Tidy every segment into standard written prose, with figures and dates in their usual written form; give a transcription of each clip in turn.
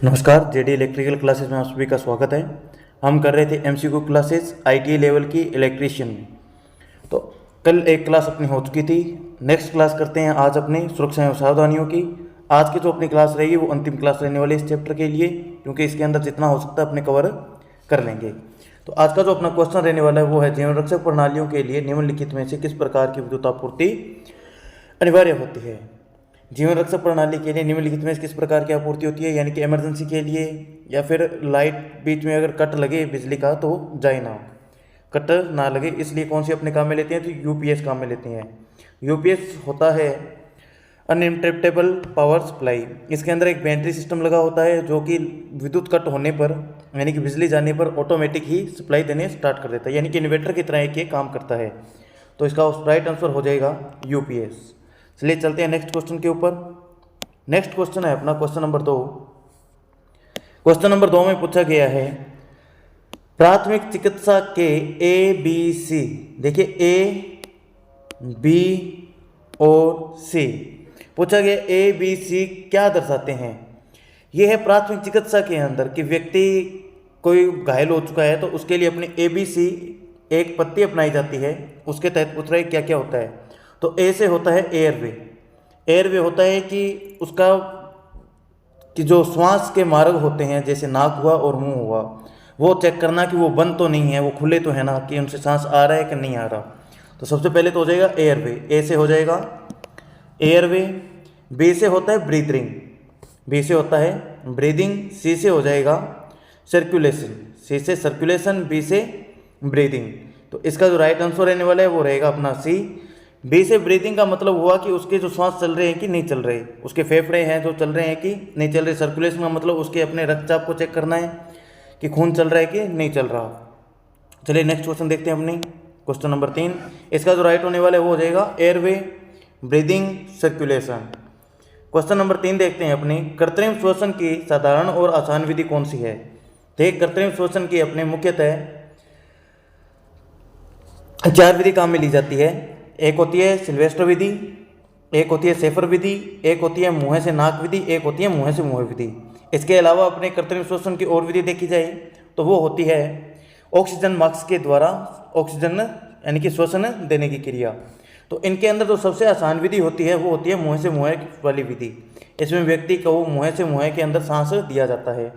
नमस्कार, JD electrical classes में आप सभी का स्वागत है। हम कर रहे थे एमसीक्यू क्लासेस आईटीआई लेवल की इलेक्ट्रीशियन में। तो कल एक क्लास अपनी हो चुकी थी। नेक्स्ट क्लास करते हैं आज अपने सुरक्षा एवं सावधानियों की। आज की जो अपनी क्लास रहेगी वो अंतिम क्लास रहने वाली इस चैप्टर के लिए, क्योंकि इसके अंदर जितना हो सकता है अपने कवर कर लेंगे। तो आज का जो अपना क्वेश्चन रहने वाला है वो है, जीवन रक्षक प्रणालियों के लिए निम्नलिखित में से किस प्रकार की विद्युत आपूर्ति अनिवार्य होती है। जीवन रक्षक प्रणाली के लिए निम्नलिखित में से किस प्रकार की आपूर्ति होती है, यानी कि इमरजेंसी के लिए, या फिर लाइट बीच में अगर कट लगे बिजली का तो जाए ना, कट ना लगे, इसलिए कौन सी अपने काम में लेते हैं, तो यूपीएस काम में लेते हैं। यूपीएस होता है अनइंटरप्टेबल पावर सप्लाई। इसके अंदर एक बैटरी सिस्टम लगा होता है जो कि विद्युत कट होने पर, यानी कि बिजली जाने पर ऑटोमेटिक ही सप्लाई देने स्टार्ट कर देता है, यानी कि इन्वर्टर की तरह एक ये काम करता है। तो इसका राइट आंसर हो जाएगा यूपीएस। चलिए चलते हैं नेक्स्ट क्वेश्चन के ऊपर। नेक्स्ट क्वेश्चन है अपना क्वेश्चन नंबर 2। क्वेश्चन नंबर 2 में पूछा गया है, प्राथमिक चिकित्सा के ए बी सी, देखिए ए बी और सी पूछा गया, ए बी सी क्या दर्शाते हैं। यह है प्राथमिक चिकित्सा के अंदर कि व्यक्ति कोई घायल हो चुका है तो उसके लिए अपने ए बी सी एक पत्ती अपनाई जाती है। उसके तहत पूछ रहा है क्या क्या होता है। तो ए से होता है एयरवे। एयरवे होता है कि उसका कि जो श्वास के मार्ग होते हैं, जैसे नाक हुआ और मुंह हुआ, वो चेक करना कि वो बंद तो नहीं है, वो खुले तो है ना, कि उनसे सांस आ रहा है कि नहीं आ रहा। तो सबसे पहले तो हो जाएगा एयरवे, ए से हो जाएगा एयरवे। बी से होता है ब्रीथिंग, बी से होता है ब्रीदिंग। सी से हो जाएगा सर्कुलेशन, सी से सर्कुलेशन, बी से ब्रीदिंग। तो इसका जो राइट आंसर रहने वाला है वो रहेगा अपना सी। बी से ब्रीदिंग का मतलब हुआ कि उसके जो श्वास चल रहे हैं कि नहीं चल रहे, उसके फेफड़े हैं जो चल रहे हैं कि नहीं चल रहे। सर्कुलेशन का मतलब उसके अपने रक्तचाप को चेक करना है कि खून चल रहा है कि नहीं चल रहा। चलिए नेक्स्ट क्वेश्चन देखते हैं अपने क्वेश्चन नंबर 3। इसका जो राइट होने वाला है वो हो जाएगा airway, breathing, circulation. Question number 3 देखते हैं अपने, कृत्रिम श्वसन की साधारण और आसान विधि कौन सी है। देख, कृत्रिम श्वसन की अपने मुख्यतः 4 विधि काम में ली जाती है। एक होती है सिल्वेस्टर विधि, एक होती है शेफर विधि, एक होती है मुंह से नाक विधि, एक होती है मुंह से मुंह विधि। इसके अलावा अपने कृत्रिम श्वसन की और विधि देखी जाए तो वो होती है ऑक्सीजन मास्क के द्वारा ऑक्सीजन यानी कि श्वसन देने की क्रिया। तो इनके अंदर जो सबसे आसान विधि होती है वो होती है मुंह से मुंह वाली विधि। इसमें व्यक्ति को मुंह से मुंह के अंदर सांस दिया जाता है।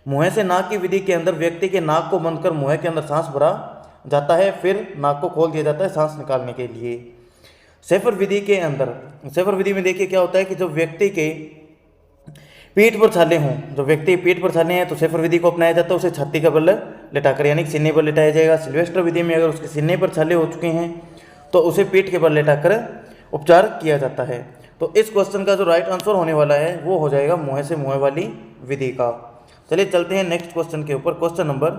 मुंह से नाक की विधि के अंदर व्यक्ति के नाक को बंद कर मुंह के अंदर सांस भरा जाता है, फिर नाक को खोल दिया जाता है सांस निकालने के लिए। शेफर विधि के अंदर, शेफर विधि में देखिए क्या होता है कि जो व्यक्ति के पीठ पर छाले हों, जो व्यक्ति पीठ पर छाले हैं तो शेफर विधि को अपनाया जाता है, उसे छाती का बल लेटाकर यानी कि सीने पर लेटाया जाएगा। सिल्वेस्टर विधि में अगर उसके सीने पर छाले हो चुके हैं तो उसे पीठ के बल लेटाकर उपचार किया जाता है। तो इस क्वेश्चन का जो राइट आंसर होने वाला है वो हो जाएगा मुंह से मुंह वाली विधि का। चलिए चलते हैं नेक्स्ट क्वेश्चन के ऊपर, क्वेश्चन नंबर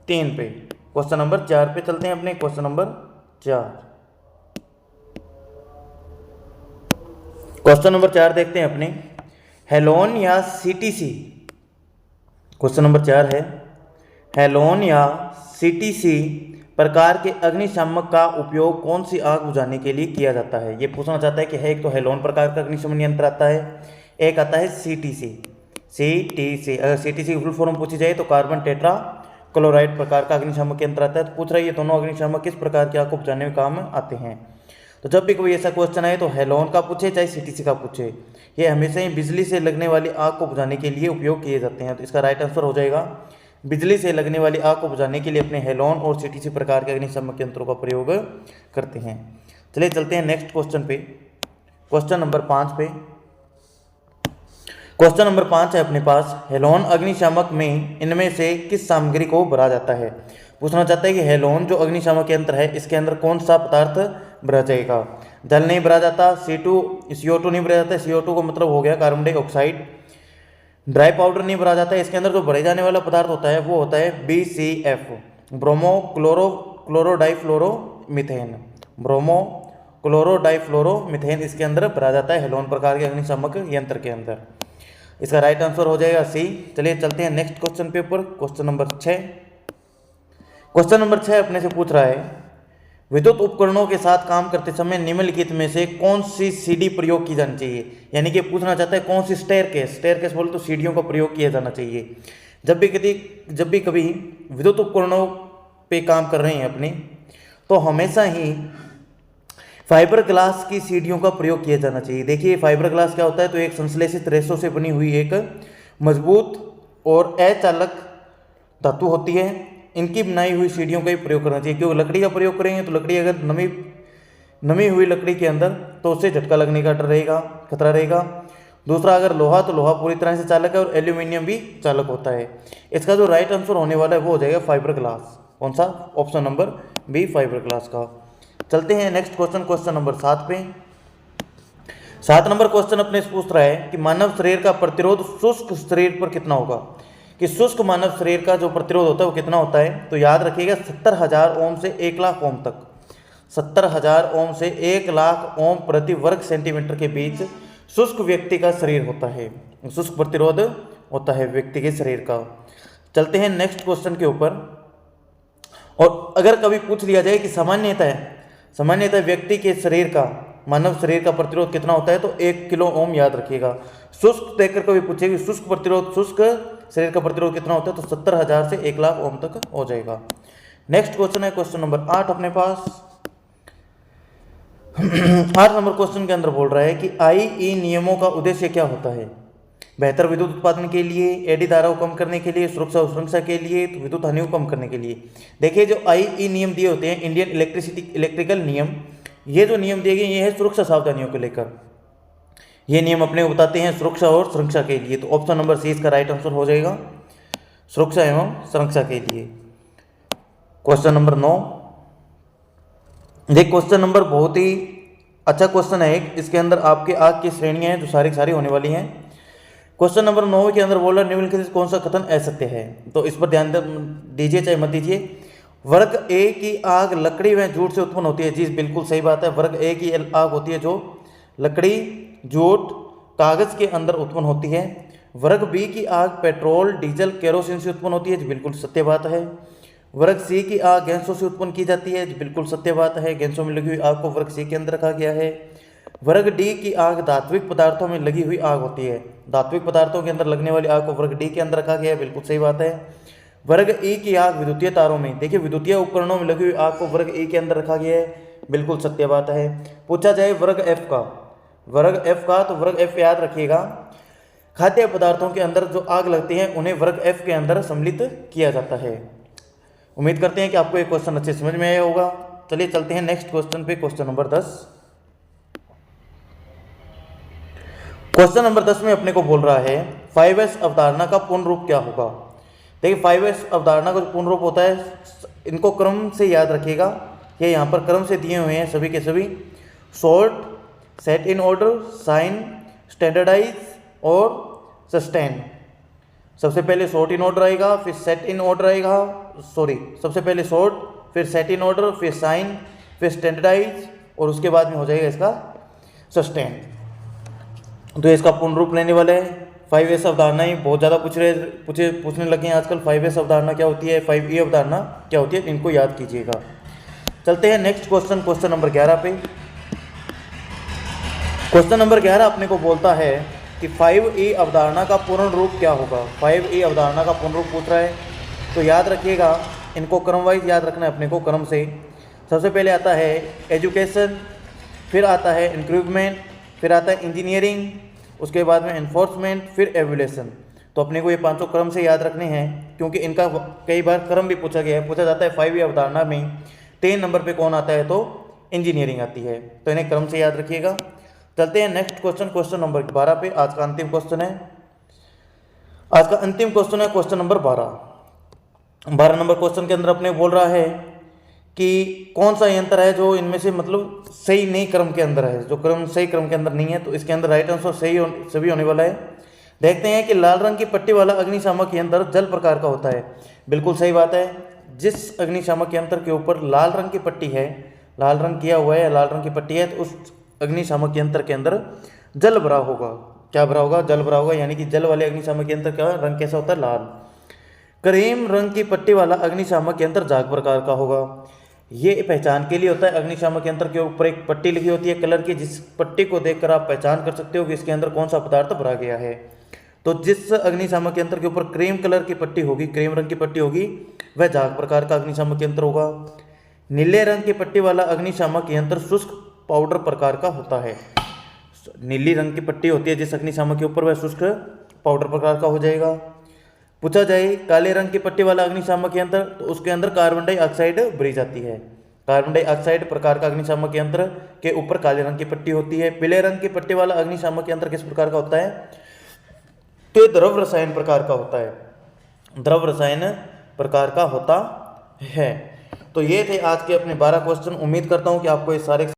3 पे। क्वेश्चन नंबर 4 पे चलते हैं अपने, क्वेश्चन नंबर 4। क्वेश्चन नंबर 4 देखते हैं अपने, हेलोन या सीटीसी। क्वेश्चन नंबर 4 है, हेलोन या सीटीसी प्रकार के अग्निशामक का उपयोग कौन सी आग बुझाने के लिए किया जाता है। ये पूछना चाहता है कि है एक तो हेलोन प्रकार का अग्निशमन यंत्र आता है, एक आता है सीटीसी। सीटीसी, अगर सीटीसी की फुल फॉर्म पूछी जाए तो कार्बन टेट्रा क्लोराइड प्रकार का अग्निशामक यंत्र आता है। तो पूछ रहा है ये दोनों अग्निशामक किस प्रकार की आग को बुझाने में काम आते हैं। तो जब भी कोई ऐसा क्वेश्चन आए तो हेलोन का पूछे चाहे सीटीसी का पूछे, ये हमेशा ही बिजली से लगने वाली आग को बुझाने के लिए उपयोग किए जाते हैं। तो इसका राइट आंसर हो जाएगा बिजली से लगने वाली आग को बुझाने के लिए अपने हेलोन और सीटीसी प्रकार के अग्निशामक यंत्रों का प्रयोग करते हैं। चलिए चलते हैं नेक्स्ट क्वेश्चन पे, क्वेश्चन नंबर 5 पे। क्वेश्चन नंबर 5 है अपने पास, हेलोन अग्निशामक में इनमें से किस सामग्री को भरा जाता है। पूछना चाहता है कि हेलोन जो अग्निशामक यंत्र है इसके अंदर कौन सा पदार्थ भरा जाएगा। जल नहीं भरा जाता, CO2 नहीं भरा जाता, CO2 को मतलब हो गया कार्बन डाइऑक्साइड। ड्राई पाउडर नहीं भरा जाता है। इसके अंदर जो भरे जाने वाला पदार्थ होता है वो होता है BCF, bromo chloro difluoromethane. Bromo chloro difluoromethane इसके अंदर भरा जाता है हेलोन प्रकार के अग्निशामक यंत्र के अंदर। इसका राइट आंसर हो जाएगा सी। चलिए चलते हैं नेक्स्ट क्वेश्चन पे ऊपर, क्वेश्चन नंबर 6। क्वेश्चन नंबर 6 अपने से पूछ रहा है, विद्युत उपकरणों के साथ काम करते समय निम्नलिखित में से कौन सी सीढ़ी प्रयोग की जानी चाहिए, यानी कि पूछना चाहता है कौन सी स्टेयरकेस बोले तो सीढ़ियों का प्रयोग किया जाना चाहिए। जब भी कभी विद्युत उपकरणों पे काम कर रहे हैं अपने, तो हमेशा ही फाइबर ग्लास की सीढ़ियों का प्रयोग किया जाना चाहिए। देखिए फाइबर ग्लास क्या होता है, तो एक संश्लेषित रेशों से बनी हुई एक मजबूत और अचालक धातु होती है। इनकी बनाई हुई सीढ़ियों का ही प्रयोग करना चाहिए, क्योंकि लकड़ी का प्रयोग करेंगे तो लकड़ी अगर नमी हुई लकड़ी के अंदर तो उससे झटका लगने का डर रहेगा, खतरा रहेगा। दूसरा अगर लोहा, तो लोहा पूरी तरह से चालक है और एल्यूमिनियम भी चालक होता है। इसका जो राइट आंसर होने वाला है वो हो जाएगा फाइबर ग्लास। कौन सा? Option number B, fibre glass का। चलते हैं नेक्स्ट क्वेश्चन नंबर 7 पे। 7 नंबर क्वेश्चन अपने से पूछ रहा है कि मानव शरीर का प्रतिरोध शुष्क शरीर पर कितना होगा, कि शुष्क मानव शरीर का जो प्रतिरोध होता है वो कितना होता है। तो याद रखिएगा 70,000 ओम से 1 लाख ओम तक, 70,000 ओम से 1 लाख ओम प्रति वर्ग सेंटीमीटर के बीच शुष्क व्यक्ति का शरीर होता है, शुष्क प्रतिरोध होता है व्यक्ति के शरीर का। चलते हैं नेक्स्ट क्वेश्चन के ऊपर। और अगर कभी पूछ लिया जाए कि सामान्यतः व्यक्ति के शरीर का, मानव शरीर का प्रतिरोध कितना होता है, तो 1 किलो ओम याद रखिएगा। शुष्क देखकर कभी पूछेगी शुष्क शरीर का प्रतिरोध कितना होता है, तो 70,000 से 1 लाख ओम तक हो जाएगा। नेक्स्ट क्वेश्चन है क्वेश्चन नंबर 8 अपने पास। 8 नंबर क्वेश्चन के अंदर बोल रहा है कि आईई नियमों का उद्देश्य क्या होता है। बेहतर विद्युत उत्पादन के लिए, एडी धारा को कम करने के लिए, सुरक्षा के लिए, तो विद्युत हानि को कम करने के लिए। देखिए जो आईई नियम दिए होते हैं, इंडियन इलेक्ट्रिकल नियम, ये जो नियम दिए गए ये है सुरक्षा सावधानियों को लेकर। ये नियम अपने को बताते हैं सुरक्षा और सुरक्षा के लिए। तो ऑप्शन नंबर सी इसका राइट आंसर हो जाएगा, सुरक्षा एवं सुरक्षा के लिए। Question number 9। ये क्वेश्चन नंबर बहुत ही अच्छा क्वेश्चन है एक। इसके अंदर आपके आग की श्रेणियां हैं जो सारी होने वाली हैं। क्वेश्चन नंबर 9 के अंदर बोल रहा है निम्नलिखित कौन सा कथन असत्य है। तो इस पर ध्यान दीजिए चाहे मत दीजिए। वर्ग ए की आग लकड़ी व जूट से उत्पन्न होती है। जी बिल्कुल सही बात है, वर्ग ए की आग होती है जो लकड़ी, जूट, कागज के अंदर उत्पन्न होती है। वर्ग बी की आग पेट्रोल, डीजल, केरोसिन से उत्पन्न होती है। जी बिल्कुल सत्य बात है। वर्ग सी की आग गैसों से उत्पन्न की जाती है। जी बिल्कुल सत्य बात है, गैसों में लगी हुई आग को वर्ग सी के अंदर रखा गया है। वर्ग डी की आग धात्विक पदार्थों में लगी हुई आग होती है। धात्विक पदार्थों के अंदर लगने वाली आग को वर्ग डी के अंदर रखा गया है। बिल्कुल सही बात है। वर्ग ई की आग विद्युतीय तारों में, देखिए विद्युतीय उपकरणों में लगी हुई आग को वर्ग ई के अंदर रखा गया है। बिल्कुल सत्य बात है। पूछा जाए वर्ग एफ का, तो वर्ग एफ याद रखिएगा, खाद्य पदार्थों के अंदर जो आग लगती है उन्हें वर्ग एफ के अंदर सम्मिलित किया जाता है। उम्मीद करते हैं कि आपको ये क्वेश्चन अच्छे समझ में आया होगा। चलिए चलते हैं नेक्स्ट क्वेश्चन पे, क्वेश्चन नंबर 10। क्वेश्चन नंबर 10 में अपने को बोल रहा है 5S अवधारणा का पूर्ण रूप क्या होगा। देखिए 5S अवधारणा का जो पूर्ण रूप होता है, इनको क्रम से याद रखिएगा। ये यहाँ पर क्रम से दिए हुए हैं सभी के सभी। Sort, set in order, shine, standardise और सस्टेन। सबसे पहले सॉर्ट इन ऑर्डर आएगा, फिर सेट इन ऑर्डर आएगा, सबसे पहले सॉर्ट, फिर सेट इन ऑर्डर, फिर साइन, फिर स्टैंडर्डाइज और उसके बाद में हो जाएगा इसका सस्टेन। तो इसका पूर्ण रूप लेने वाले हैं 5S अवधारणा ही बहुत ज़्यादा पूछने लगे हैं आजकल। 5S अवधारणा क्या होती है, 5E अवधारणा क्या होती है, इनको याद कीजिएगा। चलते हैं नेक्स्ट क्वेश्चन, क्वेश्चन नंबर 11 पे। क्वेश्चन नंबर 11 अपने को बोलता है कि 5E अवधारणा का पूर्ण रूप क्या होगा। 5E अवधारणा का पूर्ण रूप पूछ रहा है, तो याद रखिएगा, इनको क्रम वाइज याद रखना है अपने को, क्रम से। सबसे पहले आता है एजुकेशन, फिर आता है इंक्रीवमेंट, फिर आता है इंजीनियरिंग, उसके बाद में एनफोर्समेंट, फिर एवुलेशन। तो अपने को ये पांचों क्रम से याद रखने हैं, क्योंकि इनका कई बार क्रम भी पूछा जाता है। 5E अवधारणा में 3 नंबर पे कौन आता है, तो इंजीनियरिंग आती है। तो इन्हें क्रम से याद रखिएगा। चलते हैं नेक्स्ट क्वेश्चन, क्वेश्चन नंबर 12 पे। आज का अंतिम क्वेश्चन है, क्वेश्चन नंबर 12 नंबर क्वेश्चन के अंदर अपने बोल रहा है कि कौन सा यंत्र है जो इनमें से मतलब सही नहीं क्रम के अंदर है, जो सही क्रम के अंदर नहीं है। तो इसके अंदर राइट आंसर सभी होने वाला है। देखते हैं कि लाल रंग की पट्टी वाला अग्निशामक यंत्र जल प्रकार का होता है। बिल्कुल सही बात है। जिस अग्निशामक यंत्र के ऊपर लाल रंग की पट्टी है, लाल रंग किया हुआ है या लाल रंग की पट्टी है, तो उस अग्निशामक यंत्र के अंदर जल भरा होगा। क्या भरा होगा? जल भरा होगा। यानी कि जल वाले अग्निशामक यंत्र का रंग कैसा होता है? लाल। क्रीम रंग की पट्टी वाला अग्निशामक यंत्र झाग प्रकार का होगा। ये पहचान के लिए होता है। अग्निशामक यंत्र के ऊपर एक पट्टी लिखी होती है कलर की, जिस पट्टी को देखकर आप पहचान कर सकते हो कि इसके अंदर कौन सा पदार्थ भरा गया है। तो जिस अग्निशामक यंत्र के ऊपर क्रीम कलर की पट्टी होगी, क्रीम रंग की पट्टी होगी, वह झाग प्रकार का अग्निशामक यंत्र होगा। नीले रंग की पट्टी वाला अग्निशामक यंत्र शुष्क पाउडर प्रकार का होता है। नीली रंग की पट्टी होती है जिस अग्निशामक के ऊपर, वह शुष्क पाउडर प्रकार का हो जाएगा। पूछा जाए काले रंग की पट्टी वाला अग्निशामक यंत्र, तो उसके अंदर कार्बन डाइऑक्साइड भरी जाती है। कार्बन डाइऑक्साइड प्रकार का अग्निशामक यंत्र के ऊपर काले रंग की पट्टी होती है। पीले रंग की पट्टी वाला अग्निशामक यंत्र किस प्रकार का होता है? तो ये द्रव रसायन प्रकार का होता है, द्रव रसायन प्रकार का होता है। तो ये थे आज के अपने 12 क्वेश्चन। उम्मीद करता हूँ कि आपको ये सारे